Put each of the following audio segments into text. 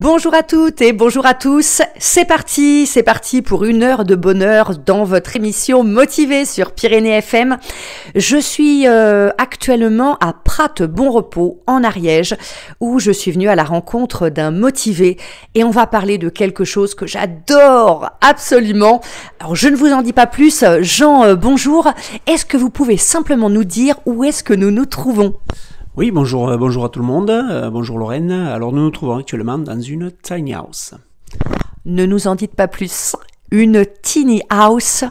Bonjour à toutes et bonjour à tous, c'est parti pour une heure de bonheur dans votre émission Motivée sur Pyrénées FM. Je suis actuellement à Prat-Bon-Repos en Ariège où je suis venue à la rencontre d'un motivé et on va parler de quelque chose que j'adore absolument. Alors je ne vous en dis pas plus, Jean, bonjour. Est-ce que vous pouvez simplement nous dire où est-ce que nous nous trouvons ? Oui, bonjour à tout le monde, bonjour Lorraine. Alors nous nous trouvons actuellement dans une tiny house. Ne nous en dites pas plus. Une tiny house.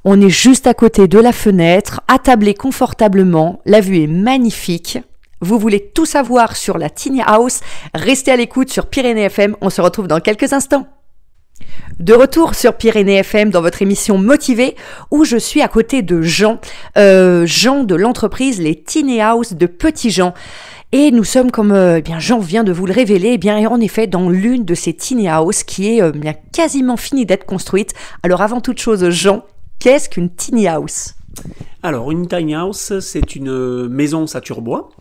On est juste à côté de la fenêtre, attablé confortablement. La vue est magnifique. Vous voulez tout savoir sur la tiny house? Restez à l'écoute sur Pyrénées FM. On se retrouve dans quelques instants. De retour sur Pyrénées FM dans votre émission Motivée où je suis à côté de Jean, Jean de l'entreprise Les Tiny House de Petit Jean. Et nous sommes comme Jean vient de vous le révéler, en effet dans l'une de ces tiny house qui est quasiment finie d'être construite. Alors avant toute chose, Jean, qu'est-ce qu'une tiny house? Alors une tiny house, c'est une maison saturbois,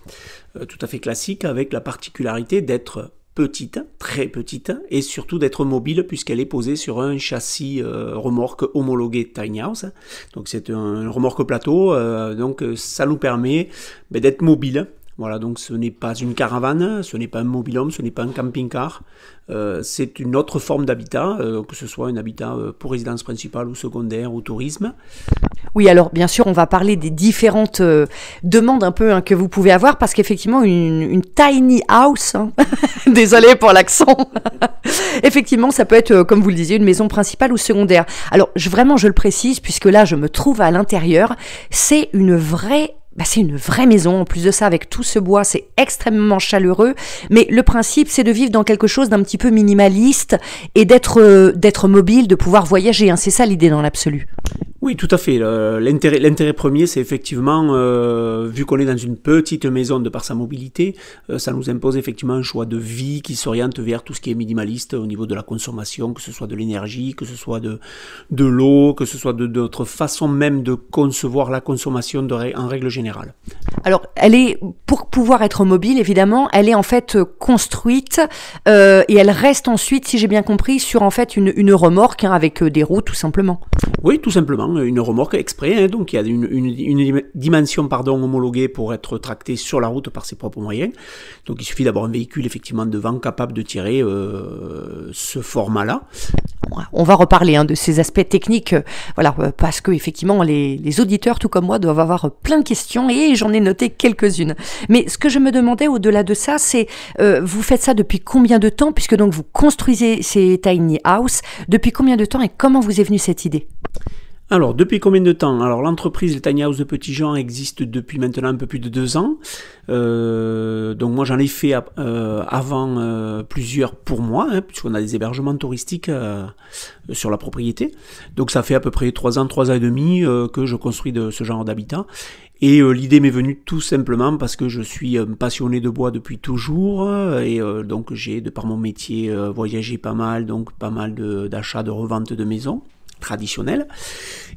tout à fait classique, avec la particularité d'être petite, très petite, et surtout d'être mobile puisqu'elle est posée sur un châssis remorque homologué Tiny House. Donc c'est un remorque plateau, donc ça nous permet d'être mobile. Voilà, donc ce n'est pas une caravane, ce n'est pas un mobil-home, ce n'est pas un camping-car. C'est une autre forme d'habitat, que ce soit un habitat pour résidence principale ou secondaire ou tourisme. Oui, alors bien sûr, on va parler des différentes demandes un peu que vous pouvez avoir parce qu'effectivement, une tiny house, désolé pour l'accent, effectivement, ça peut être, comme vous le disiez, une maison principale ou secondaire. Alors, je le précise, puisque là, je me trouve à l'intérieur, c'est une vraie maison. En plus de ça, avec tout ce bois, c'est extrêmement chaleureux. Mais le principe, c'est de vivre dans quelque chose d'un petit peu minimaliste et d'être mobile, de pouvoir voyager. C'est ça l'idée dans l'absolu. Oui, tout à fait. L'intérêt premier, c'est effectivement, vu qu'on est dans une petite maison de par sa mobilité, ça nous impose effectivement un choix de vie qui s'oriente vers tout ce qui est minimaliste au niveau de la consommation, que ce soit de l'énergie, que ce soit de l'eau, que ce soit de notre façon même de concevoir la consommation en règle générale. Alors, pour pouvoir être mobile, évidemment, elle est en fait construite et elle reste ensuite, si j'ai bien compris, sur en fait une remorque avec des roues tout simplement. Oui, tout simplement, une remorque exprès, donc il y a une dimension homologuée pour être tractée sur la route par ses propres moyens. Donc il suffit d'avoir un véhicule effectivement devant capable de tirer ce format-là. On va reparler de ces aspects techniques, parce que effectivement les auditeurs, tout comme moi, doivent avoir plein de questions et j'en ai noté quelques-unes. Mais ce que je me demandais au-delà de ça, c'est vous faites ça depuis combien de temps, puisque donc vous construisez ces tiny house, depuis combien de temps et comment vous est venue cette idée? Alors, depuis combien de temps? Alors, l'entreprise Les Tiny House de Petit Jean existe depuis maintenant un peu plus de 2 ans. Donc, moi, j'en ai fait avant plusieurs pour moi, puisqu'on a des hébergements touristiques sur la propriété. Donc, ça fait à peu près 3 ans et demi que je construis de ce genre d'habitat. Et l'idée m'est venue tout simplement parce que je suis passionné de bois depuis toujours et donc j'ai, de par mon métier, voyagé pas mal, donc pas mal d'achats, de revente de maisons traditionnel.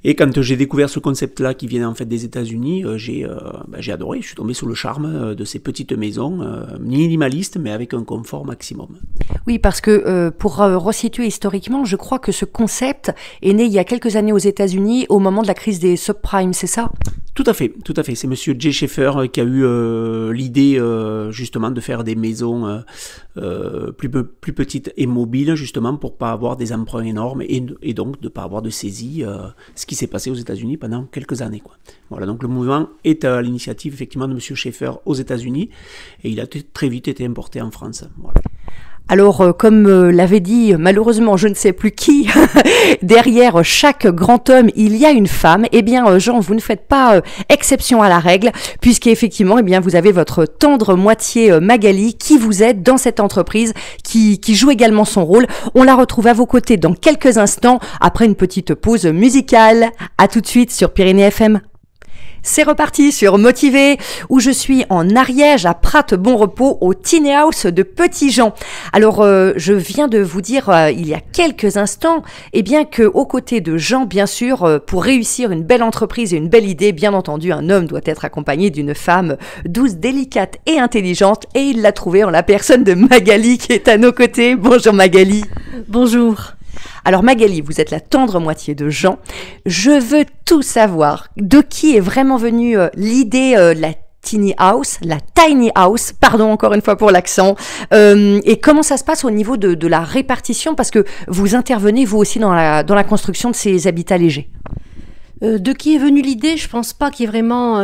Et quand j'ai découvert ce concept-là qui vient en fait des États-Unis, j'ai adoré. Je suis tombé sous le charme de ces petites maisons minimalistes, mais avec un confort maximum. Oui, parce que pour resituer historiquement, je crois que ce concept est né il y a quelques années aux États-Unis au moment de la crise des subprimes, c'est ça? Tout à fait. C'est Monsieur Jay Schaeffer qui a eu l'idée justement de faire des maisons plus petites et mobiles, justement pour pas avoir des emprunts énormes et donc de pas avoir de saisie, ce qui s'est passé aux États-Unis pendant quelques années, quoi. Voilà, donc le mouvement est à l'initiative effectivement de Monsieur Schaeffer aux États-Unis et il a très vite été importé en France. Voilà. Alors, comme l'avait dit malheureusement je ne sais plus qui, derrière chaque grand homme il y a une femme. Eh bien Jean, vous ne faites pas exception à la règle, puisqu'effectivement vous avez votre tendre moitié Magali qui vous aide dans cette entreprise, qui joue également son rôle. On la retrouve à vos côtés dans quelques instants, après une petite pause musicale. À tout de suite sur Pyrénées FM. C'est reparti sur Motivé, où je suis en Ariège, à Prat-Bon-Repos, au Tiny House de Petit-Jean. Alors, je viens de vous dire il y a quelques instants, eh bien que aux côtés de Jean, bien sûr, pour réussir une belle entreprise et une belle idée, bien entendu, un homme doit être accompagné d'une femme douce, délicate et intelligente. Et il l'a trouvé en la personne de Magali, qui est à nos côtés. Bonjour Magali. Bonjour. Alors Magali, vous êtes la tendre moitié de Jean. Je veux tout savoir. De qui est vraiment venue l'idée de la Tiny House, pardon encore une fois pour l'accent, et comment ça se passe au niveau de la répartition, parce que vous intervenez vous aussi dans la construction de ces habitats légers. De qui est venue l'idée? Je pense pas qu'il y ait vraiment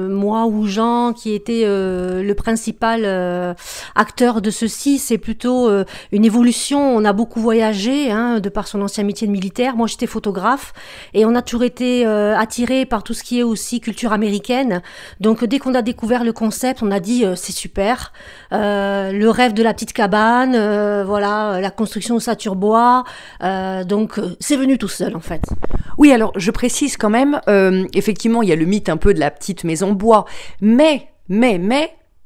moi ou Jean qui était le principal acteur de ceci. C'est plutôt une évolution. On a beaucoup voyagé, de par son ancien métier de militaire. Moi, j'étais photographe et on a toujours été attiré par tout ce qui est aussi culture américaine. Donc, dès qu'on a découvert le concept, on a dit c'est super. Le rêve de la petite cabane, voilà, la construction au saturbois. Donc, c'est venu tout seul en fait. Oui, alors je précise quand même, effectivement, il y a le mythe un peu de la petite maison bois, mais,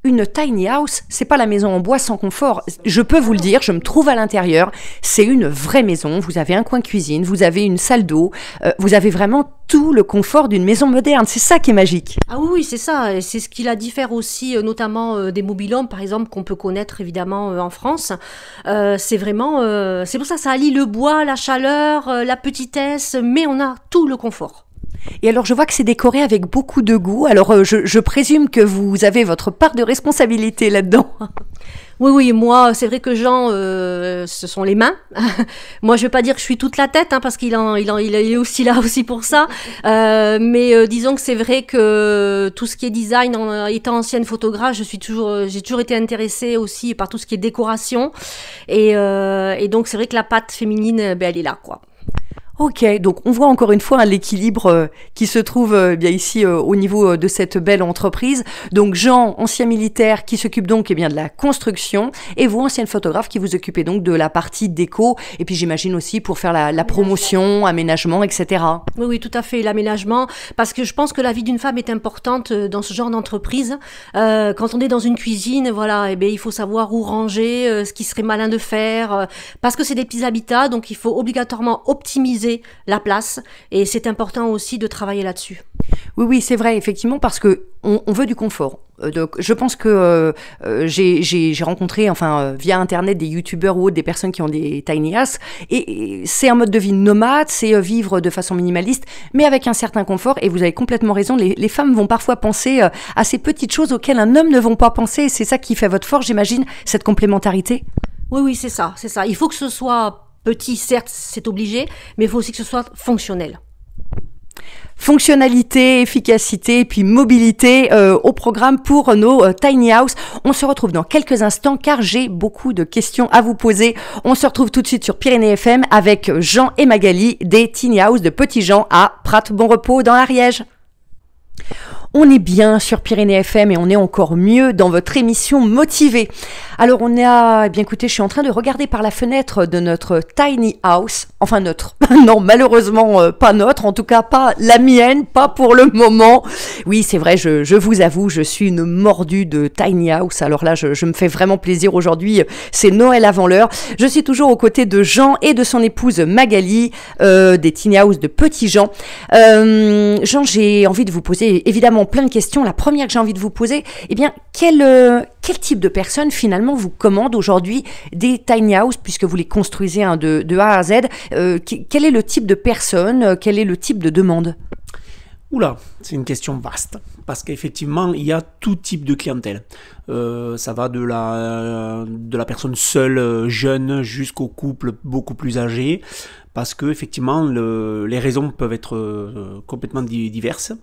une tiny house, c'est pas la maison en bois sans confort. Je peux vous le dire, je me trouve à l'intérieur, c'est une vraie maison, vous avez un coin cuisine, vous avez une salle d'eau, vous avez vraiment tout le confort d'une maison moderne, c'est ça qui est magique. Ah oui, c'est ça, et c'est ce qui la diffère aussi, notamment des mobil-homes, par exemple, qu'on peut connaître évidemment en France. C'est vraiment, c'est pour ça que ça allie le bois, la chaleur, la petitesse, mais on a tout le confort. Et alors je vois que c'est décoré avec beaucoup de goût, alors je présume que vous avez votre part de responsabilité là-dedans. Oui, moi, c'est vrai que Jean, ce sont les mains. Moi, je vais pas dire que je suis toute la tête, parce qu'il est aussi là aussi pour ça. Mais disons que c'est vrai que tout ce qui est design, étant ancienne photographe, j'ai toujours été intéressée aussi par tout ce qui est décoration. Et donc, c'est vrai que la patte féminine, elle est là, quoi. Ok, donc on voit encore une fois l'équilibre qui se trouve bien ici au niveau de cette belle entreprise. Donc Jean, ancien militaire, qui s'occupe donc bien de la construction, et vous, ancienne photographe, qui vous occupez donc de la partie déco, et puis j'imagine aussi pour faire la promotion, aménagement, etc. Oui, tout à fait, l'aménagement, parce que je pense que la vie d'une femme est importante dans ce genre d'entreprise. Quand on est dans une cuisine, voilà, il faut savoir où ranger, ce qui serait malin de faire, parce que c'est des petits habitats, donc il faut obligatoirement optimiser la place, et c'est important aussi de travailler là-dessus. Oui, c'est vrai, effectivement, parce que on veut du confort. Donc, je pense que j'ai rencontré, via Internet, des youtubeurs ou autres, des personnes qui ont des tiny house, et c'est un mode de vie nomade, c'est vivre de façon minimaliste, mais avec un certain confort, et vous avez complètement raison, les femmes vont parfois penser à ces petites choses auxquelles un homme ne va pas penser, et c'est ça qui fait votre force, j'imagine, cette complémentarité. Oui, c'est ça. Il faut que ce soit petit, certes, c'est obligé, mais il faut aussi que ce soit fonctionnel. Fonctionnalité, efficacité et puis mobilité au programme pour nos tiny house. On se retrouve dans quelques instants car j'ai beaucoup de questions à vous poser. On se retrouve tout de suite sur Pyrénées FM avec Jean et Magali des tiny house de Petit-Jean à Prat-Bon-Repos dans l'Ariège. On est bien sur Pyrénées FM et on est encore mieux dans votre émission Motivé. Alors écoutez, je suis en train de regarder par la fenêtre de notre tiny house, enfin notre, non malheureusement pas notre, en tout cas pas la mienne, pas pour le moment. Oui c'est vrai, je vous avoue, je suis une mordue de tiny house, alors là je me fais vraiment plaisir aujourd'hui, c'est Noël avant l'heure. Je suis toujours aux côtés de Jean et de son épouse Magali, des tiny house de Petit-Jean. Jean, j'ai envie de vous poser évidemment plein de questions. La première que j'ai envie de vous poser, quel type de personne finalement vous commande aujourd'hui des tiny house puisque vous les construisez de A à Z? Quel est le type de personne? Quel est le type de demande? Oula, c'est une question vaste, parce qu'effectivement, il y a tout type de clientèle. Ça va de la personne seule, jeune, jusqu'au couple beaucoup plus âgé, parce que effectivement, les raisons peuvent être complètement diverses.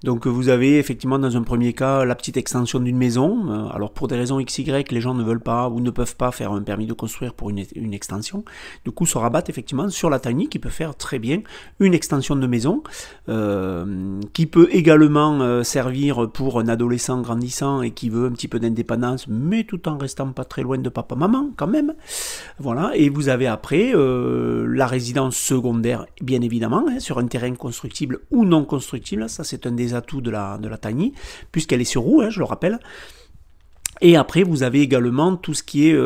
Donc vous avez effectivement dans un premier cas la petite extension d'une maison. Alors pour des raisons XY, les gens ne veulent pas ou ne peuvent pas faire un permis de construire pour une extension. Du coup, se rabattent effectivement sur la tiny qui peut faire très bien une extension de maison, qui peut également servir pour un adolescent grandissant et qui veut un petit peu d'indépendance, mais tout en restant pas très loin de papa-maman quand même. Voilà. Et vous avez après la résidence secondaire, bien évidemment, sur un terrain constructible ou non constructible. Ça, c'est un des atouts de la tiny, puisqu'elle est sur roue, hein, je le rappelle. Et après, vous avez également tout ce qui est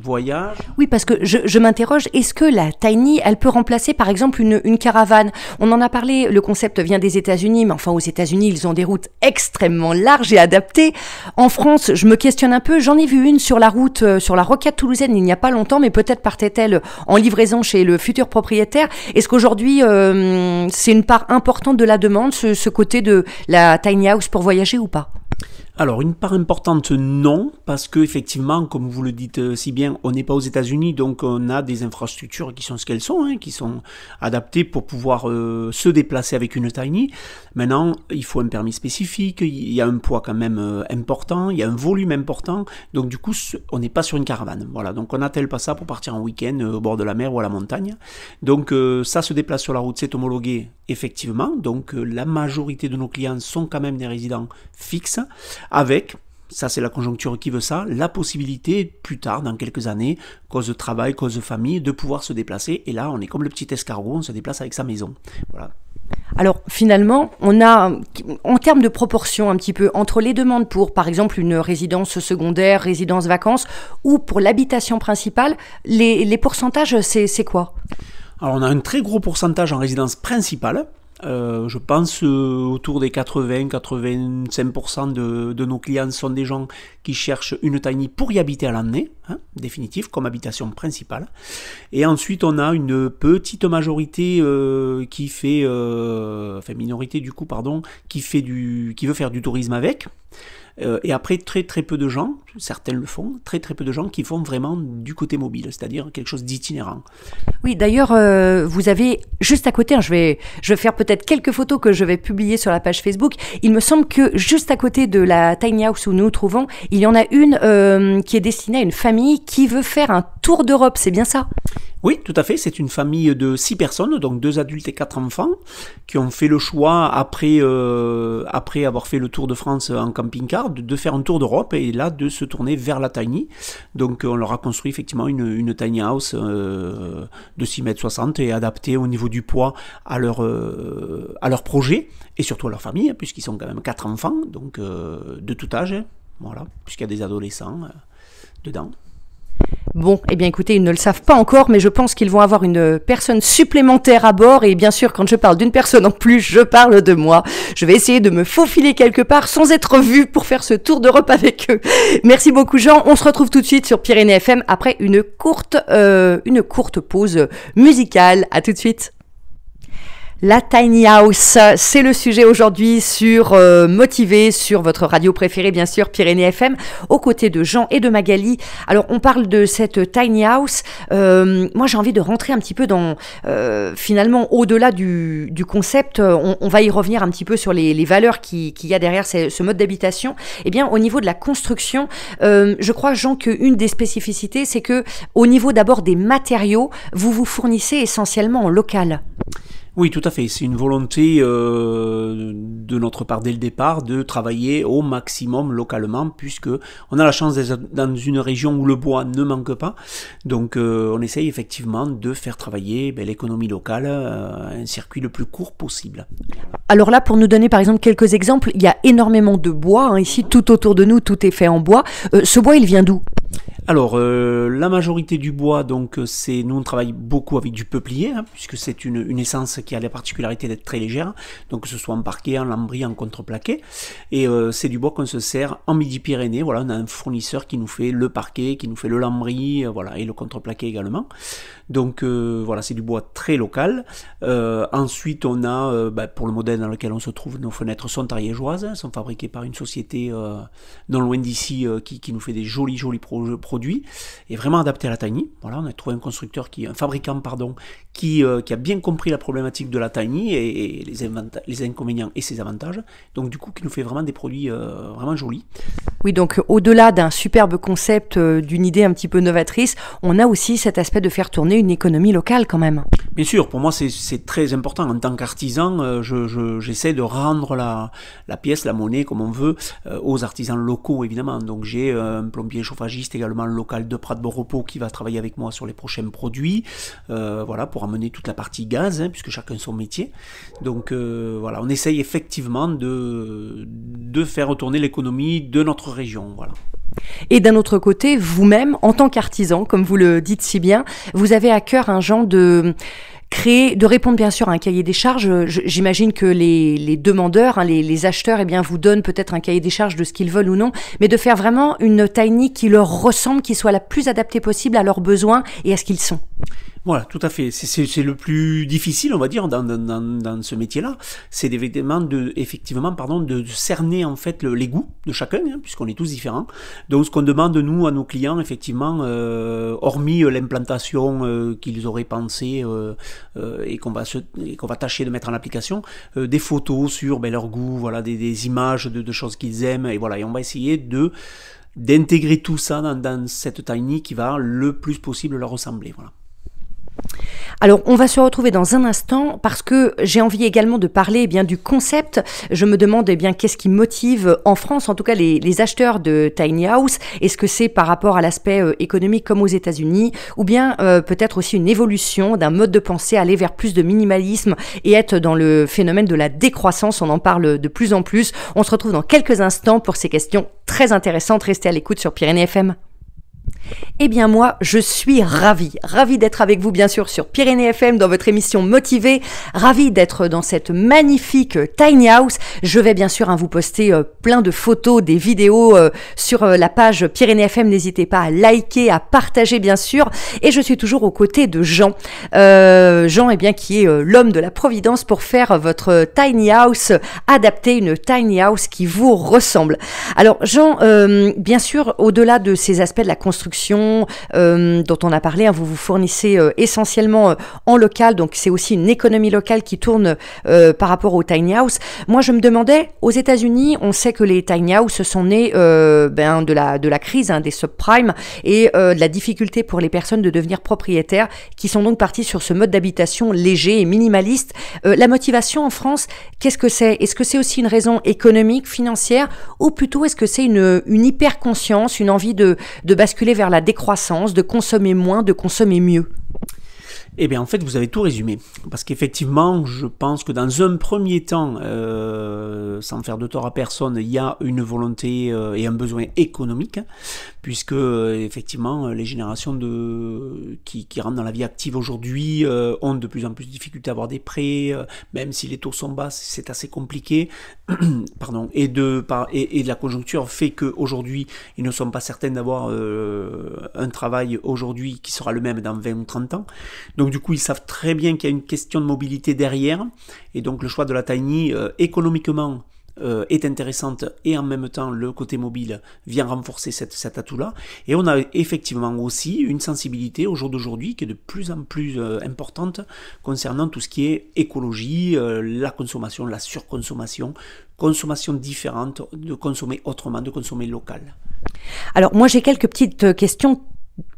voyage. Oui, parce que je m'interroge, est-ce que la Tiny, elle peut remplacer par exemple une caravane? On en a parlé, le concept vient des États-Unis, mais enfin aux États-Unis, ils ont des routes extrêmement larges et adaptées. En France, je me questionne un peu, j'en ai vu une sur la route, sur la rocade toulousaine il n'y a pas longtemps, mais peut-être partait-elle en livraison chez le futur propriétaire. Est-ce qu'aujourd'hui, c'est une part importante de la demande, ce côté de la Tiny House pour voyager ou pas? Alors, une part importante, non, parce que effectivement, comme vous le dites si bien, on n'est pas aux États-Unis, donc on a des infrastructures qui sont ce qu'elles sont, hein, qui sont adaptées pour pouvoir se déplacer avec une tiny. Maintenant, il faut un permis spécifique, il y a un poids quand même important, il y a un volume important, donc du coup, on n'est pas sur une caravane. Voilà, donc on n'attelle pas ça pour partir en week-end au bord de la mer ou à la montagne. Donc ça se déplace sur la route, c'est homologué effectivement. Donc la majorité de nos clients sont quand même des résidents fixes, avec, ça c'est la conjoncture qui veut ça, la possibilité plus tard, dans quelques années, cause de travail, cause de famille, de pouvoir se déplacer. Et là, on est comme le petit escargot, on se déplace avec sa maison. Voilà. Alors finalement, on a, en termes de proportion un petit peu, entre les demandes pour, par exemple, une résidence secondaire, résidence vacances, ou pour l'habitation principale, les pourcentages, c'est quoi? Alors on a un très gros pourcentage en résidence principale. Je pense autour des 80-85% de nos clients sont des gens qui cherchent une tiny pour y habiter à l'année, hein, définitif, comme habitation principale. Et ensuite, on a une petite majorité qui fait, enfin minorité du coup, pardon, qui veut faire du tourisme avec. Et après, très peu de gens, certains le font, très peu de gens qui font vraiment du côté mobile, c'est-à-dire quelque chose d'itinérant. Oui, d'ailleurs, vous avez juste à côté, hein, je vais faire peut-être quelques photos que je vais publier sur la page Facebook. Il me semble que juste à côté de la tiny house où nous nous trouvons, il y en a une qui est destinée à une famille qui veut faire un tour d'Europe, c'est bien ça? Oui, tout à fait. C'est une famille de 6 personnes, donc 2 adultes et 4 enfants, qui ont fait le choix, après avoir fait le tour de France en camping-car, de faire un tour d'Europe et là de se tourner vers la tiny. Donc on leur a construit effectivement une tiny house de 6,60 m et adaptée au niveau du poids à leur projet et surtout à leur famille, puisqu'ils sont quand même 4 enfants, donc de tout âge, voilà, puisqu'il y a des adolescents dedans. Bon, eh bien écoutez, ils ne le savent pas encore, mais je pense qu'ils vont avoir une personne supplémentaire à bord. Et bien sûr, quand je parle d'une personne en plus, je parle de moi. Je vais essayer de me faufiler quelque part sans être vue pour faire ce tour d'Europe avec eux. Merci beaucoup Jean. On se retrouve tout de suite sur Pyrénées FM après une courte pause musicale. À tout de suite. La tiny house, c'est le sujet aujourd'hui sur Motivé, sur votre radio préférée bien sûr, Pyrénées FM, aux côtés de Jean et de Magali. Alors on parle de cette tiny house, moi j'ai envie de rentrer un petit peu dans, finalement au-delà du concept, on va y revenir un petit peu sur les valeurs qu'il y a derrière ce mode d'habitation. Eh bien au niveau de la construction, je crois Jean qu'une des spécificités c'est que au niveau d'abord des matériaux, vous vous fournissez essentiellement en local. Oui, tout à fait. C'est une volonté de notre part dès le départ de travailler au maximum localement, puisque on a la chance d'être dans une région où le bois ne manque pas. Donc on essaye effectivement de faire travailler l'économie locale à un circuit le plus court possible. Alors là, pour nous donner par exemple quelques exemples, il y a énormément de bois, hein, ici tout autour de nous, tout est fait en bois. Ce bois, il vient d'où ? Alors, la majorité du bois, donc, nous on travaille beaucoup avec du peuplier, hein, puisque c'est une essence qui a la particularité d'être très légère, donc que ce soit en parquet, en lambris, en contreplaqué, et c'est du bois qu'on se sert en Midi-Pyrénées. Voilà, on a un fournisseur qui nous fait le parquet, qui nous fait le lambris, voilà, et le contreplaqué également. Donc voilà, c'est du bois très local. Ensuite, on a, pour le modèle dans lequel on se trouve, nos fenêtres sont ariégeoises, sont fabriquées par une société non loin d'ici qui nous fait des jolis produits et vraiment adaptés à la tiny. Voilà, on a trouvé un fabricant qui a bien compris la problématique de la tiny et les inconvénients et ses avantages. Donc du coup, qui nous fait vraiment des produits vraiment jolis. Oui, donc au-delà d'un superbe concept, d'une idée un petit peu novatrice, on a aussi cet aspect de faire tourner une économie locale quand même. Bien sûr, pour moi c'est très important. En tant qu'artisan, j'essaie de rendre la pièce, la monnaie, comme on veut, aux artisans locaux évidemment. Donc j'ai un plombier chauffagiste également local de Prat de repos qui va travailler avec moi sur les prochains produits, voilà, pour amener toute la partie gaz, hein, puisque chacun son métier. Donc voilà, on essaye effectivement de faire retourner l'économie de notre région, voilà. Et d'un autre côté, vous-même, en tant qu'artisan, comme vous le dites si bien, vous avez à cœur un genre de répondre bien sûr à un cahier des charges. J'imagine que les demandeurs, hein, les acheteurs, eh bien, vous donnent peut-être un cahier des charges de ce qu'ils veulent ou non, mais de faire vraiment une tiny qui leur ressemble, qui soit la plus adaptée possible à leurs besoins et à ce qu'ils sont. Voilà, tout à fait. C'est le plus difficile, on va dire, dans ce métier-là. C'est effectivement de cerner en fait les goûts de chacun, hein, puisqu'on est tous différents. Donc, ce qu'on demande nous à nos clients, effectivement, hormis l'implantation qu'ils auraient pensé et qu'on va tâcher de mettre en application, des photos sur leur goût, voilà, des images de choses qu'ils aiment, et voilà, et on va essayer d'intégrer tout ça dans cette tiny qui va le plus possible leur ressembler, voilà. Alors, on va se retrouver dans un instant parce que j'ai envie également de parler du concept. Je me demande qu'est-ce qui motive en France, en tout cas les acheteurs de tiny house. Est-ce que c'est par rapport à l'aspect économique comme aux États-Unis, ou bien peut-être aussi une évolution d'un mode de pensée, aller vers plus de minimalisme et être dans le phénomène de la décroissance. On en parle de plus en plus. On se retrouve dans quelques instants pour ces questions très intéressantes. Restez à l'écoute sur Pyrénées FM. Eh bien moi, je suis ravie d'être avec vous bien sûr sur Pyrénées FM dans votre émission Motivée, ravie d'être dans cette magnifique tiny house. Je vais bien sûr vous poster plein de photos, des vidéos sur la page Pyrénées FM, n'hésitez pas à liker, à partager bien sûr. Et je suis toujours aux côtés de Jean, qui est l'homme de la Providence pour faire votre tiny house adaptée, une tiny house qui vous ressemble. Alors Jean, bien sûr, au-delà de ces aspects de la construction dont on a parlé, hein, vous vous fournissez essentiellement en local, donc c'est aussi une économie locale qui tourne par rapport aux tiny house. Moi je me demandais, aux États-Unis, on sait que les tiny house sont nés de la crise, hein, des subprimes et de la difficulté pour les personnes de devenir propriétaires, qui sont donc partis sur ce mode d'habitation léger et minimaliste. La motivation en France, qu'est-ce que c'est? Est-ce que c'est aussi une raison économique, financière, ou plutôt est-ce que c'est une hyper conscience, une envie de basculer vers la décroissance, de consommer moins, de consommer mieux? Eh bien, en fait, vous avez tout résumé. Parce qu'effectivement, je pense que dans un premier temps, sans faire de tort à personne, il y a une volonté et un besoin économique, puisque effectivement, les générations qui rentrent dans la vie active aujourd'hui ont de plus en plus de difficultés à avoir des prêts, même si les taux sont bas, c'est assez compliqué. Pardon. Et la conjoncture fait qu'aujourd'hui, ils ne sont pas certains d'avoir un travail aujourd'hui qui sera le même dans 20 ou 30 ans. Donc du coup, ils savent très bien qu'il y a une question de mobilité derrière, et donc le choix de la tiny économiquement est intéressante, et en même temps le côté mobile vient renforcer cet atout-là. Et on a effectivement aussi une sensibilité au jour d'aujourd'hui qui est de plus en plus importante concernant tout ce qui est écologie, la consommation, la surconsommation, consommation différente, de consommer autrement, de consommer local. Alors moi j'ai quelques petites questions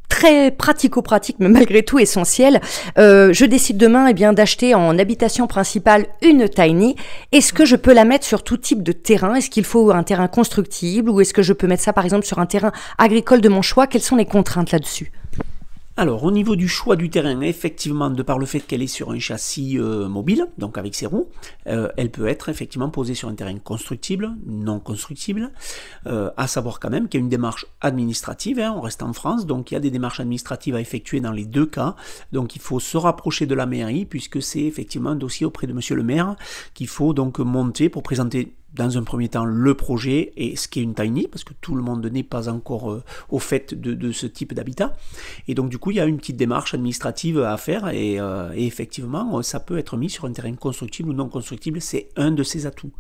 très pratico-pratique, mais malgré tout essentiel. Je décide demain d'acheter en habitation principale une tiny. Est-ce que je peux la mettre sur tout type de terrain? Est-ce qu'il faut un terrain constructible, ou est-ce que je peux mettre ça par exemple sur un terrain agricole de mon choix? Quelles sont les contraintes là-dessus? Alors, au niveau du choix du terrain, effectivement, de par le fait qu'elle est sur un châssis mobile, donc avec ses roues, elle peut être effectivement posée sur un terrain constructible, non constructible, à savoir quand même qu'il y a une démarche administrative, hein, on reste en France, donc il y a des démarches administratives à effectuer dans les deux cas, donc il faut se rapprocher de la mairie, puisque c'est effectivement un dossier auprès de monsieur le maire qu'il faut donc monter pour présenter dans un premier temps le projet et ce qu'est une tiny, parce que tout le monde n'est pas encore au fait de ce type d'habitat. Et donc du coup, il y a une petite démarche administrative à faire, et effectivement, ça peut être mis sur un terrain constructible ou non constructible, c'est un de ses atouts.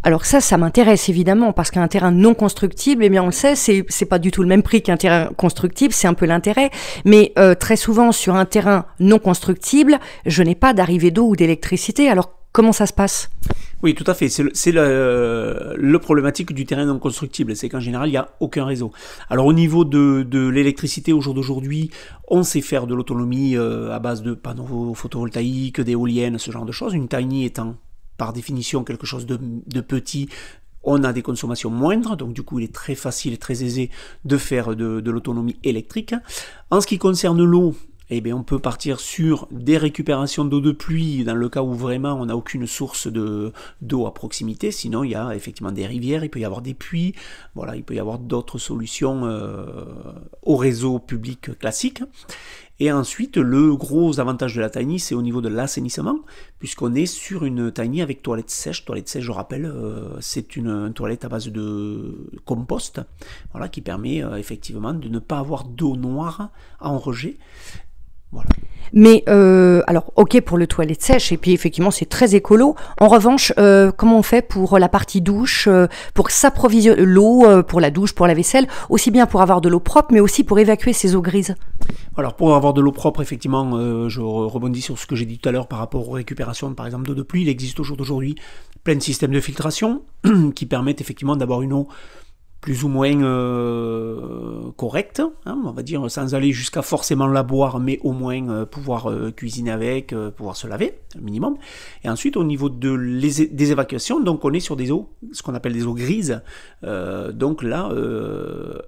Alors ça m'intéresse évidemment, parce qu'un terrain non constructible, on le sait, c'est pas du tout le même prix qu'un terrain constructible, c'est un peu l'intérêt, mais très souvent sur un terrain non constructible, je n'ai pas d'arrivée d'eau ou d'électricité, alors comment ça se passe? Oui, tout à fait. C'est le problématique du terrain non constructible, c'est qu'en général, il n'y a aucun réseau. Alors au niveau de l'électricité, au jour d'aujourd'hui, on sait faire de l'autonomie à base de panneaux photovoltaïques, d'éoliennes, ce genre de choses. Une tiny étant par définition quelque chose de petit, on a des consommations moindres, donc du coup il est très facile et très aisé de faire de l'autonomie électrique. En ce qui concerne l'eau, eh bien, on peut partir sur des récupérations d'eau de pluie dans le cas où vraiment on n'a aucune source d'eau à proximité. Sinon, il y a effectivement des rivières, il peut y avoir des puits, voilà, il peut y avoir d'autres solutions au réseau public classique. Et ensuite, le gros avantage de la tiny, c'est au niveau de l'assainissement, puisqu'on est sur une tiny avec toilette sèche. Toilette sèche, je rappelle, c'est une toilette à base de compost, voilà, qui permet effectivement de ne pas avoir d'eau noire en rejet. Voilà. Mais alors, ok pour le toilette sèche, et puis effectivement c'est très écolo. En revanche, comment on fait pour la partie douche, pour s'approvisionner l'eau, pour la douche, pour la vaisselle, aussi bien pour avoir de l'eau propre, mais aussi pour évacuer ces eaux grises? Alors pour avoir de l'eau propre, effectivement, je rebondis sur ce que j'ai dit tout à l'heure par rapport aux récupérations, par exemple, d'eau de pluie. Il existe au jour d'aujourd'hui plein de systèmes de filtration qui permettent effectivement d'avoir une eau plus ou moins correcte, hein, on va dire, sans aller jusqu'à forcément la boire, mais au moins pouvoir cuisiner avec, pouvoir se laver, au minimum. Et ensuite, au niveau des évacuations, donc on est sur des eaux, ce qu'on appelle des eaux grises. Donc là,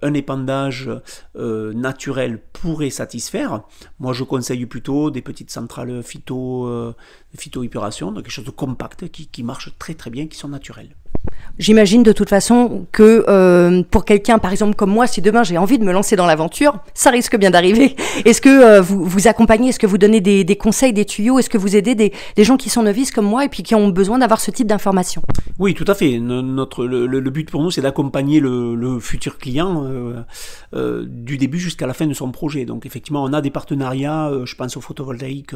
un épandage naturel pourrait satisfaire. Moi, je conseille plutôt des petites centrales phytoépuration, donc quelque chose de compact qui marche très très bien, qui sont naturelles. J'imagine de toute façon que pour quelqu'un, par exemple comme moi, si demain j'ai envie de me lancer dans l'aventure, ça risque bien d'arriver. Est-ce que vous accompagnez, est-ce que vous donnez des conseils, des tuyaux, est-ce que vous aidez des gens qui sont novices comme moi et puis qui ont besoin d'avoir ce type d'informations? Oui, tout à fait. Le but pour nous, c'est d'accompagner le futur client du début jusqu'à la fin de son projet. Donc effectivement, on a des partenariats, je pense au photovoltaïque,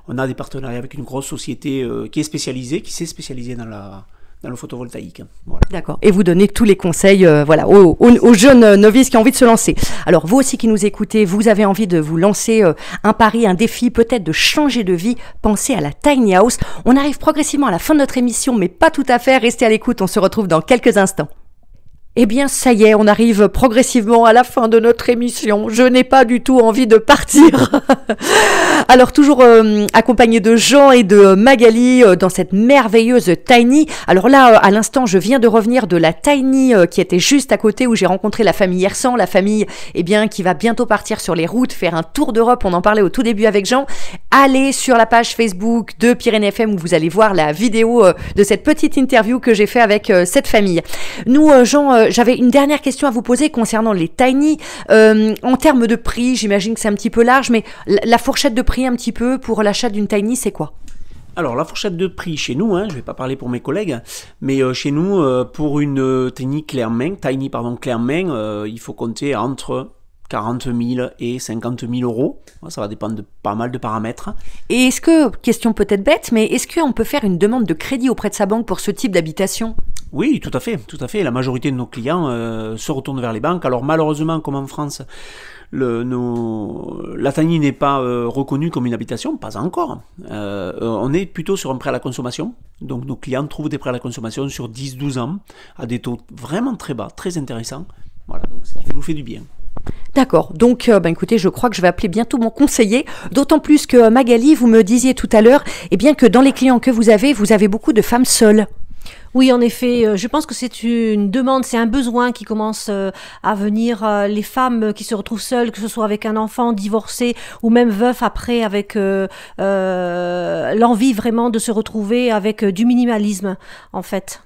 on a des partenariats avec une grosse société qui s'est spécialisée dans le photovoltaïque. Voilà. D'accord. Et vous donnez tous les conseils voilà, aux jeunes novices qui ont envie de se lancer. Alors, vous aussi qui nous écoutez, vous avez envie de vous lancer un pari, un défi, peut-être de changer de vie, pensez à la Tiny House. On arrive progressivement à la fin de notre émission, mais pas tout à fait. Restez à l'écoute, on se retrouve dans quelques instants. Eh bien, ça y est, on arrive progressivement à la fin de notre émission. Je n'ai pas du tout envie de partir. Alors, toujours accompagné de Jean et de Magali dans cette merveilleuse Tiny. Alors là, à l'instant, je viens de revenir de la Tiny qui était juste à côté où j'ai rencontré la famille Hersan, la famille qui va bientôt partir sur les routes, faire un tour d'Europe. On en parlait au tout début avec Jean. Allez sur la page Facebook de Pyrénées FM où vous allez voir la vidéo de cette petite interview que j'ai fait avec cette famille. Nous, Jean, j'avais une dernière question à vous poser concernant les Tiny. En termes de prix, j'imagine que c'est un petit peu large, mais la fourchette de prix un petit peu pour l'achat d'une Tiny, c'est quoi? Alors la fourchette de prix chez nous, je ne vais pas parler pour mes collègues, mais chez nous, pour une Tiny claire-main, il faut compter entre 40 000 et 50 000 euros. Ça va dépendre de pas mal de paramètres. Et est-ce que, question peut-être bête, mais est-ce qu'on peut faire une demande de crédit auprès de sa banque pour ce type d'habitation? Oui, tout à fait. La majorité de nos clients se retournent vers les banques. Alors malheureusement, comme en France, la Tiny n'est pas reconnue comme une habitation, pas encore. On est plutôt sur un prêt à la consommation. Donc nos clients trouvent des prêts à la consommation sur 10-12 ans, à des taux vraiment très bas, très intéressants. Voilà, donc ce qui nous fait du bien. D'accord, donc écoutez, je crois que je vais appeler bientôt mon conseiller, d'autant plus que Magali, vous me disiez tout à l'heure, que dans les clients que vous avez beaucoup de femmes seules. Oui, en effet, je pense que c'est une demande, c'est un besoin qui commence à venir. Les femmes qui se retrouvent seules, que ce soit avec un enfant divorcé ou même veuf après, avec l'envie vraiment de se retrouver avec du minimalisme, en fait.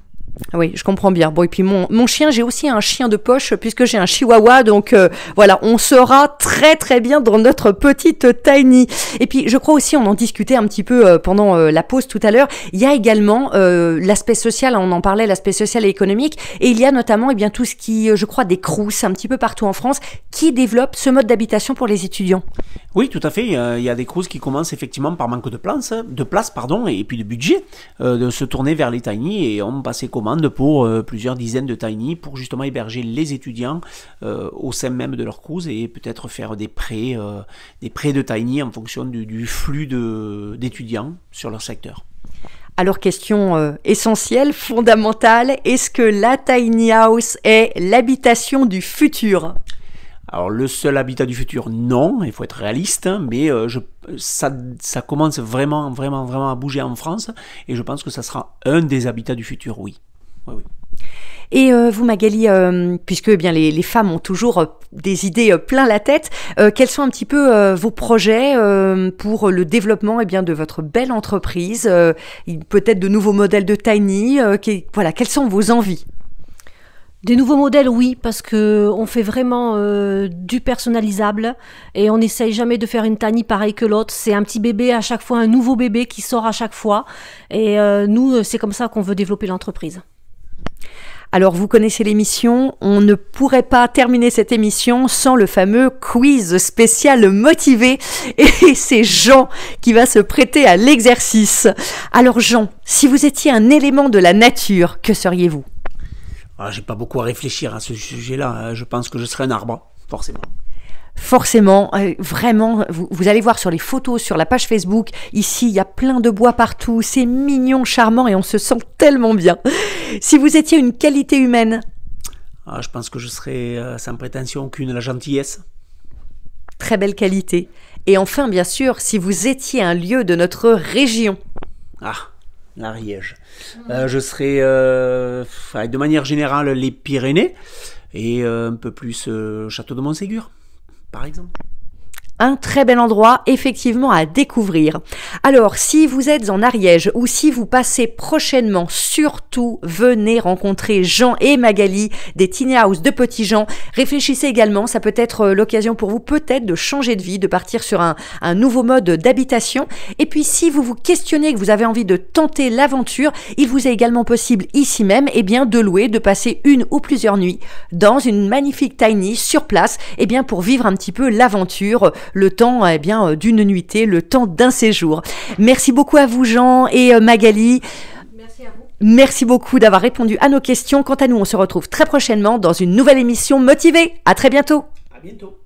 Oui, je comprends bien. Bon, et puis mon chien, j'ai aussi un chien de poche puisque j'ai un chihuahua, donc voilà, on sera très très bien dans notre petite Tiny. Et puis je crois aussi, on en discutait un petit peu pendant la pause tout à l'heure, il y a également l'aspect social, on en parlait, l'aspect social et économique, et il y a notamment tout ce qui, je crois, des crous un petit peu partout en France qui développent ce mode d'habitation pour les étudiants. Oui, tout à fait. Il y a des crous qui commencent effectivement par manque de place, et puis de budget, de se tourner vers les Tiny et on passait commande pour plusieurs dizaines de Tiny pour justement héberger les étudiants au sein même de leur crous et peut-être faire des prêts de Tiny en fonction du flux d'étudiants sur leur secteur. Alors, question essentielle, fondamentale, est-ce que la Tiny House est l'habitation du futur ? Alors le seul habitat du futur, non, il faut être réaliste, mais ça commence vraiment à bouger en France et je pense que ça sera un des habitats du futur, oui. Oui. Et vous Magali, puisque eh bien les femmes ont toujours des idées plein la tête, quels sont un petit peu vos projets pour le développement eh bien de votre belle entreprise, peut-être de nouveaux modèles de Tiny, voilà, quelles sont vos envies? Des nouveaux modèles, oui, parce que on fait vraiment du personnalisable et on n'essaye jamais de faire une Tiny pareille que l'autre. C'est un petit bébé à chaque fois, un nouveau bébé qui sort à chaque fois. Et nous, c'est comme ça qu'on veut développer l'entreprise. Alors, vous connaissez l'émission, on ne pourrait pas terminer cette émission sans le fameux quiz spécial motivé. Et c'est Jean qui va se prêter à l'exercice. Alors Jean, si vous étiez un élément de la nature, que seriez-vous? J'ai pas beaucoup à réfléchir à ce sujet-là. Je pense que je serais un arbre, forcément. Forcément, vraiment, vous allez voir sur les photos, sur la page Facebook, ici il y a plein de bois partout, c'est mignon, charmant et on se sent tellement bien. Si vous étiez une qualité humaine? Je pense que je serais sans prétention aucune, la gentillesse. Très belle qualité. Et enfin, bien sûr, si vous étiez un lieu de notre région? L'Ariège. Je serais, de manière générale, les Pyrénées et un peu plus Château de Montségur, par exemple. Un très bel endroit, effectivement, à découvrir. Alors, si vous êtes en Ariège ou si vous passez prochainement, surtout, venez rencontrer Jean et Magali des Tiny House de Petit Jean. Réfléchissez également, ça peut être l'occasion pour vous peut-être de changer de vie, de partir sur un nouveau mode d'habitation. Et puis, si vous vous questionnez, que vous avez envie de tenter l'aventure, il vous est également possible ici même, eh bien, de louer, de passer une ou plusieurs nuits dans une magnifique Tiny sur place, eh bien, pour vivre un petit peu l'aventure, le temps eh bien d'une nuitée, le temps d'un séjour. Merci beaucoup à vous Jean et Magali. Merci à vous. Merci beaucoup d'avoir répondu à nos questions. Quant à nous, on se retrouve très prochainement dans une nouvelle émission motivée. À très bientôt. À bientôt.